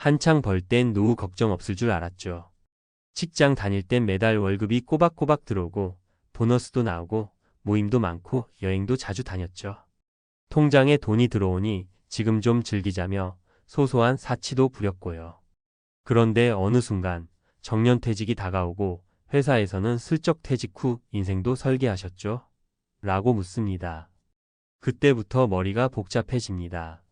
한창 벌 땐 노후 걱정 없을 줄 알았죠. 직장 다닐 땐 매달 월급이 꼬박꼬박 들어오고 보너스도 나오고 모임도 많고 여행도 자주 다녔죠. 통장에 돈이 들어오니 지금 좀 즐기자며 소소한 사치도 부렸고요. 그런데 어느 순간 정년퇴직이 다가오고 회사에서는 슬쩍 퇴직 후 인생도 설계하셨죠? 라고 묻습니다. 그때부터 머리가 복잡해집니다.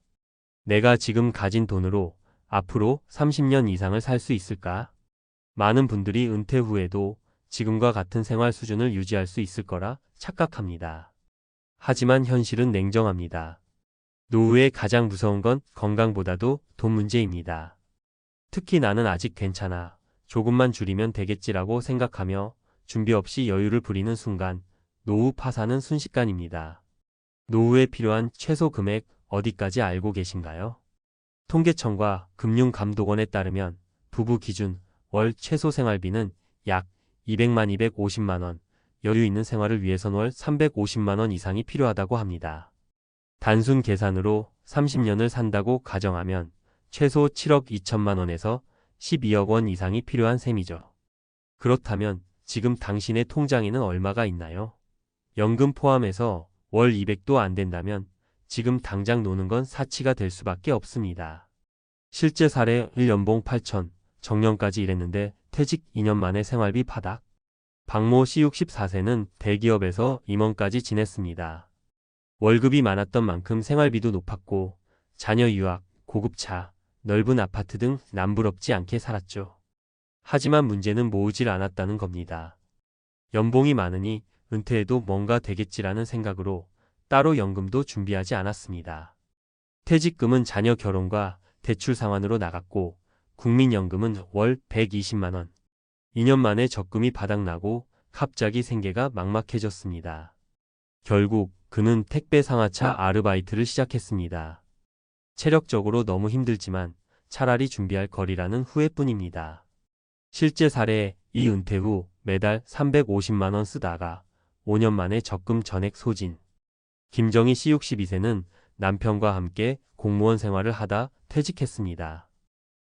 내가 지금 가진 돈으로 앞으로 30년 이상을 살 수 있을까? 많은 분들이 은퇴 후에도 지금과 같은 생활 수준을 유지할 수 있을 거라 착각합니다. 하지만 현실은 냉정합니다. 노후에 가장 무서운 건 건강보다도 돈 문제입니다. 특히 나는 아직 괜찮아, 조금만 줄이면 되겠지라고 생각하며 준비 없이 여유를 부리는 순간 노후 파산은 순식간입니다. 노후에 필요한 최소 금액 어디까지 알고 계신가요? 통계청과 금융감독원에 따르면 부부 기준 월 최소 생활비는 약 250만 원, 여유 있는 생활을 위해선 월 350만 원 이상이 필요하다고 합니다. 단순 계산으로 30년을 산다고 가정하면 최소 7억 2천만 원에서 12억 원 이상이 필요한 셈이죠. 그렇다면 지금 당신의 통장에는 얼마가 있나요? 연금 포함해서 월 200도 안 된다면 지금 당장 노는 건 사치가 될 수밖에 없습니다. 실제 사례 연봉 8천, 정년까지 일했는데 퇴직 2년 만에 생활비 바닥. 박모 씨 64세는 대기업에서 임원까지 지냈습니다. 월급이 많았던 만큼 생활비도 높았고 자녀 유학, 고급차, 넓은 아파트 등 남부럽지 않게 살았죠. 하지만 문제는 모으질 않았다는 겁니다. 연봉이 많으니 은퇴해도 뭔가 되겠지라는 생각으로 따로 연금도 준비하지 않았습니다. 퇴직금은 자녀 결혼과 대출 상환으로 나갔고 국민연금은 월 120만 원. 2년 만에 적금이 바닥나고 갑자기 생계가 막막해졌습니다. 결국 그는 택배 상하차 아르바이트를 시작했습니다. 체력적으로 너무 힘들지만 차라리 준비할 거리라는 후회뿐입니다. 실제 사례에 이 은퇴 후 매달 350만 원 쓰다가 5년 만에 적금 전액 소진. 김정희 씨 62세는 남편과 함께 공무원 생활을 하다 퇴직했습니다.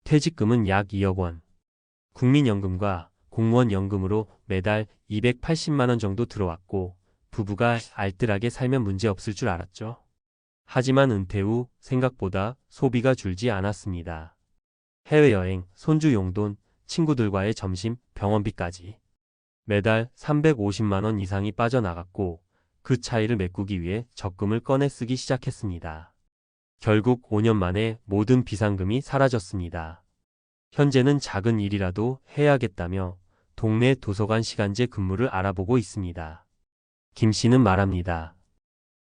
퇴직금은 약 2억 원. 국민연금과 공무원연금으로 매달 280만 원 정도 들어왔고 부부가 알뜰하게 살면 문제없을 줄 알았죠. 하지만 은퇴 후 생각보다 소비가 줄지 않았습니다. 해외여행, 손주 용돈, 친구들과의 점심, 병원비까지 매달 350만 원 이상이 빠져나갔고 그 차이를 메꾸기 위해 적금을 꺼내 쓰기 시작했습니다. 결국 5년 만에 모든 비상금이 사라졌습니다. 현재는 작은 일이라도 해야겠다며 동네 도서관 시간제 근무를 알아보고 있습니다. 김 씨는 말합니다.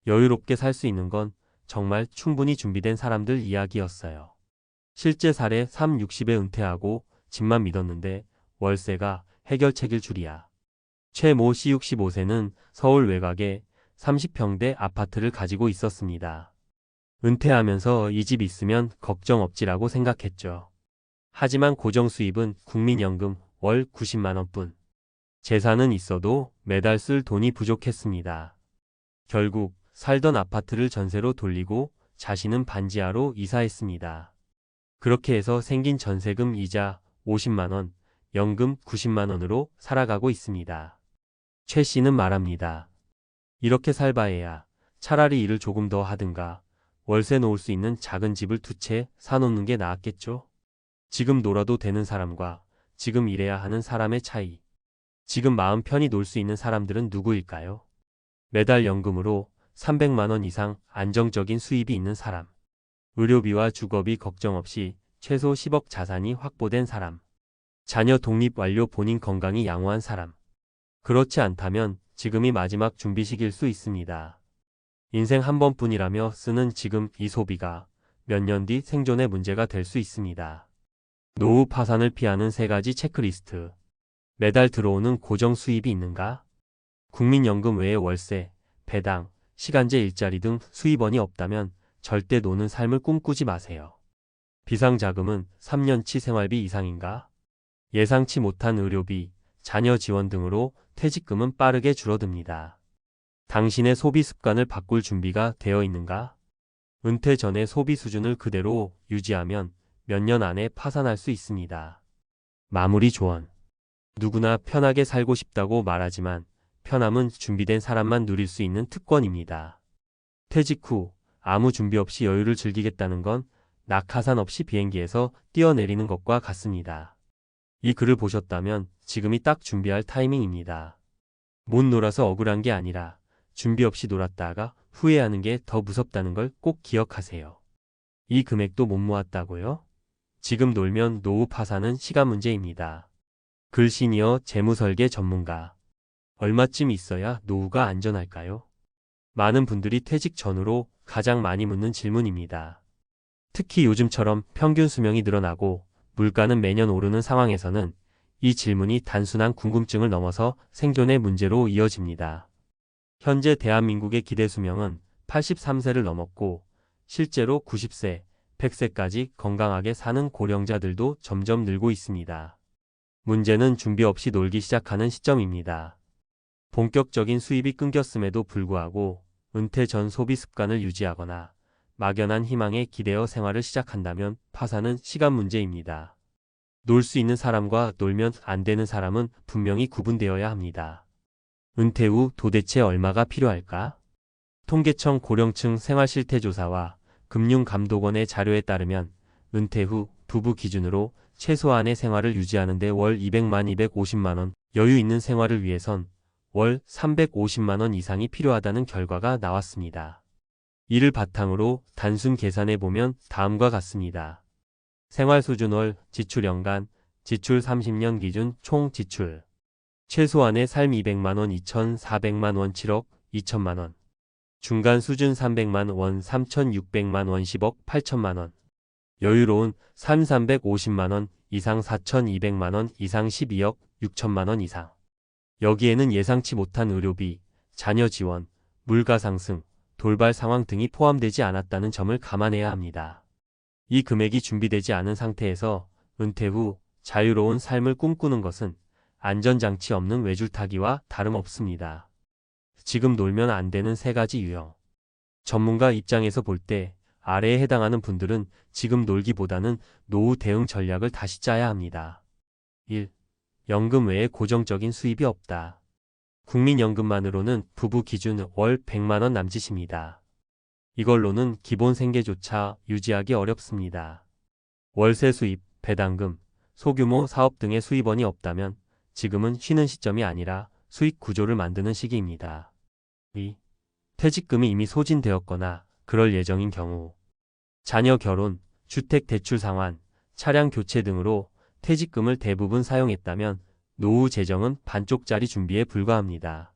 여유롭게 살 수 있는 건 정말 충분히 준비된 사람들 이야기였어요. 실제 사례 60에 은퇴하고 집만 믿었는데 월세가 해결책일 줄이야. 최모 씨 65세는 서울 외곽에 30평대 아파트를 가지고 있었습니다. 은퇴하면서 이 집 있으면 걱정 없지라고 생각했죠. 하지만 고정 수입은 국민연금 월 90만 원뿐. 재산은 있어도 매달 쓸 돈이 부족했습니다. 결국 살던 아파트를 전세로 돌리고 자신은 반지하로 이사했습니다. 그렇게 해서 생긴 전세금 이자 50만 원, 연금 90만 원으로 살아가고 있습니다. 최 씨는 말합니다. 이렇게 살 바에야 차라리 일을 조금 더 하든가 월세 놓을 수 있는 작은 집을 2채 사놓는 게 나았겠죠? 지금 놀아도 되는 사람과 지금 일해야 하는 사람의 차이. 지금 마음 편히 놀 수 있는 사람들은 누구일까요? 매달 연금으로 300만 원 이상 안정적인 수입이 있는 사람. 의료비와 주거비 걱정 없이 최소 10억 자산이 확보된 사람. 자녀 독립 완료 본인 건강이 양호한 사람. 그렇지 않다면 지금이 마지막 준비 시기일 수 있습니다. 인생 한 번뿐이라며 쓰는 지금 이 소비가 몇 년 뒤 생존의 문제가 될 수 있습니다. 노후 파산을 피하는 3가지 체크리스트. 매달 들어오는 고정 수입이 있는가? 국민연금 외에 월세, 배당, 시간제 일자리 등 수입원이 없다면 절대 노는 삶을 꿈꾸지 마세요. 비상자금은 3년치 생활비 이상인가? 예상치 못한 의료비, 자녀 지원 등으로 퇴직금은 빠르게 줄어듭니다. 당신의 소비 습관을 바꿀 준비가 되어 있는가? 은퇴 전에 소비 수준을 그대로 유지하면 몇 년 안에 파산할 수 있습니다. 마무리 조언. 누구나 편하게 살고 싶다고 말하지만 편함은 준비된 사람만 누릴 수 있는 특권입니다. 퇴직 후 아무 준비 없이 여유를 즐기겠다는 건 낙하산 없이 비행기에서 뛰어내리는 것과 같습니다. 이 글을 보셨다면 지금이 딱 준비할 타이밍입니다. 못 놀아서 억울한 게 아니라 준비 없이 놀았다가 후회하는 게 더 무섭다는 걸 꼭 기억하세요. 이 금액도 못 모았다고요? 지금 놀면 노후 파산은 시간 문제입니다. 글 시니어 재무설계 전문가. 얼마쯤 있어야 노후가 안전할까요? 많은 분들이 퇴직 전후로 가장 많이 묻는 질문입니다. 특히 요즘처럼 평균 수명이 늘어나고 물가는 매년 오르는 상황에서는 이 질문이 단순한 궁금증을 넘어서 생존의 문제로 이어집니다. 현재 대한민국의 기대 수명은 83세를 넘었고 실제로 90세, 100세까지 건강하게 사는 고령자들도 점점 늘고 있습니다. 문제는 준비 없이 놀기 시작하는 시점입니다. 본격적인 수입이 끊겼음에도 불구하고 은퇴 전 소비 습관을 유지하거나 막연한 희망에 기대어 생활을 시작한다면 파산은 시간 문제입니다. 놀 수 있는 사람과 놀면 안 되는 사람은 분명히 구분되어야 합니다. 은퇴 후 도대체 얼마가 필요할까? 통계청 고령층 생활실태조사와 금융감독원의 자료에 따르면 은퇴 후 부부 기준으로 최소한의 생활을 유지하는 데 월 200만 250만 원, 여유 있는 생활을 위해선 월 350만 원 이상이 필요하다는 결과가 나왔습니다. 이를 바탕으로 단순 계산해 보면 다음과 같습니다. 생활수준 월 지출 연간 지출 30년 기준 총 지출 최소한의 삶 200만 원 2,400만 원 7억 2천만 원 중간 수준 300만 원 3,600만 원 10억 8천만 원 여유로운 삶 350만 원 이상 4,200만 원 이상 12억 6천만 원 이상 여기에는 예상치 못한 의료비, 자녀 지원, 물가 상승, 돌발 상황 등이 포함되지 않았다는 점을 감안해야 합니다. 이 금액이 준비되지 않은 상태에서 은퇴 후 자유로운 삶을 꿈꾸는 것은 안전장치 없는 외줄타기와 다름없습니다. 지금 놀면 안 되는 세 가지 유형. 전문가 입장에서 볼 때 아래에 해당하는 분들은 지금 놀기보다는 노후 대응 전략을 다시 짜야 합니다. 1. 연금 외에 고정적인 수입이 없다. 국민연금만으로는 부부 기준 월 100만 원 남짓입니다. 이걸로는 기본 생계조차 유지하기 어렵습니다. 월세 수입, 배당금, 소규모 사업 등의 수입원이 없다면 지금은 쉬는 시점이 아니라 수익 구조를 만드는 시기입니다. 2. 퇴직금이 이미 소진되었거나 그럴 예정인 경우 자녀 결혼, 주택 대출 상환, 차량 교체 등으로 퇴직금을 대부분 사용했다면 노후 재정은 반쪽짜리 준비에 불과합니다.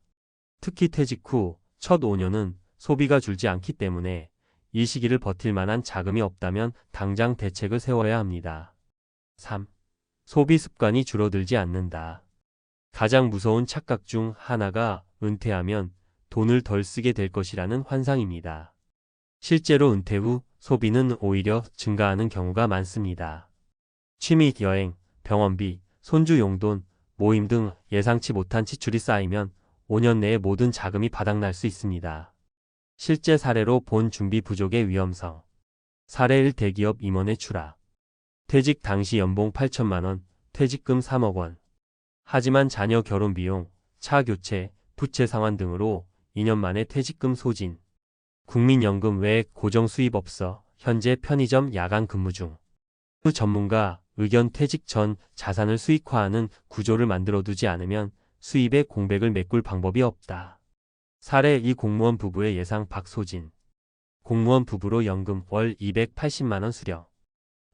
특히 퇴직 후 첫 5년은 소비가 줄지 않기 때문에 이 시기를 버틸 만한 자금이 없다면 당장 대책을 세워야 합니다. 3. 소비 습관이 줄어들지 않는다. 가장 무서운 착각 중 하나가 은퇴하면 돈을 덜 쓰게 될 것이라는 환상입니다. 실제로 은퇴 후 소비는 오히려 증가하는 경우가 많습니다. 취미, 여행, 병원비, 손주 용돈, 모임 등 예상치 못한 지출이 쌓이면 5년 내에 모든 자금이 바닥날 수 있습니다. 실제 사례로 본 준비 부족의 위험성. 사례 1 대기업 임원의 추락. 퇴직 당시 연봉 8천만 원, 퇴직금 3억 원. 하지만 자녀 결혼 비용, 차 교체, 부채 상환 등으로 2년 만에 퇴직금 소진. 국민연금 외 고정 수입 없어 현재 편의점 야간 근무 중. 전문가 의견 퇴직 전 자산을 수익화하는 구조를 만들어두지 않으면 수입의 공백을 메꿀 방법이 없다. 사례 2 공무원 부부의 예상 박소진. 공무원 부부로 연금 월 280만 원 수령.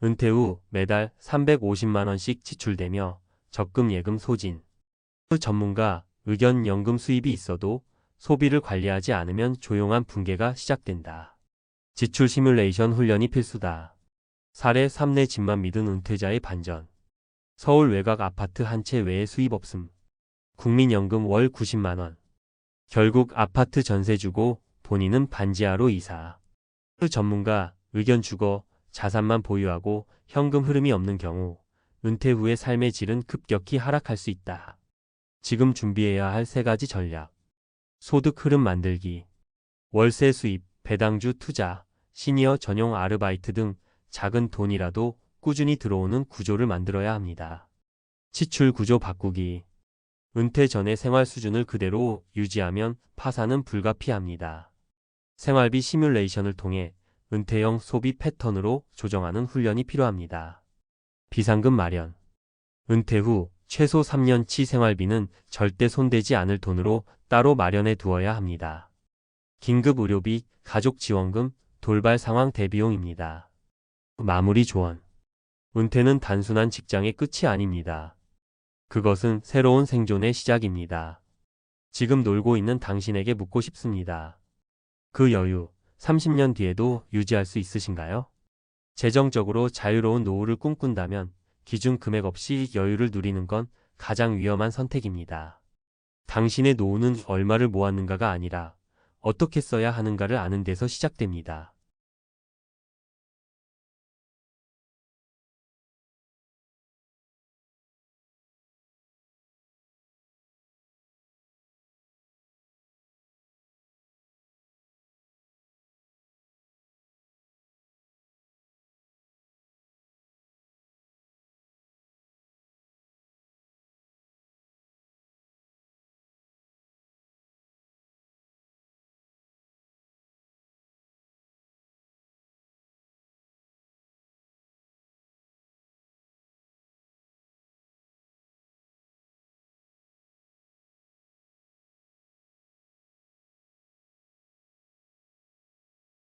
은퇴 후 매달 350만 원씩 지출되며 적금 예금 소진. 전문가 의견 연금 수입이 있어도 소비를 관리하지 않으면 조용한 붕괴가 시작된다. 지출 시뮬레이션 훈련이 필수다. 사례 3 내 집만 믿은 은퇴자의 반전. 서울 외곽 아파트 한 채 외에 수입 없음. 국민연금 월 90만 원. 결국 아파트 전세 주고 본인은 반지하로 이사. 전문가 의견 주거 자산만 보유하고 현금 흐름이 없는 경우 은퇴 후의 삶의 질은 급격히 하락할 수 있다. 지금 준비해야 할 세 가지 전략. 소득 흐름 만들기. 월세 수입, 배당주 투자, 시니어 전용 아르바이트 등 작은 돈이라도 꾸준히 들어오는 구조를 만들어야 합니다. 지출 구조 바꾸기. 은퇴 전의 생활 수준을 그대로 유지하면 파산은 불가피합니다. 생활비 시뮬레이션을 통해 은퇴형 소비 패턴으로 조정하는 훈련이 필요합니다. 비상금 마련. 은퇴 후 최소 3년치 생활비는 절대 손대지 않을 돈으로 따로 마련해 두어야 합니다. 긴급 의료비, 가족 지원금, 돌발 상황 대비용입니다. 마무리 조언. 은퇴는 단순한 직장의 끝이 아닙니다. 그것은 새로운 생존의 시작입니다. 지금 놀고 있는 당신에게 묻고 싶습니다. 그 여유, 30년 뒤에도 유지할 수 있으신가요? 재정적으로 자유로운 노후를 꿈꾼다면 기준 금액 없이 여유를 누리는 건 가장 위험한 선택입니다. 당신의 노후는 얼마를 모았는가가 아니라 어떻게 써야 하는가를 아는 데서 시작됩니다.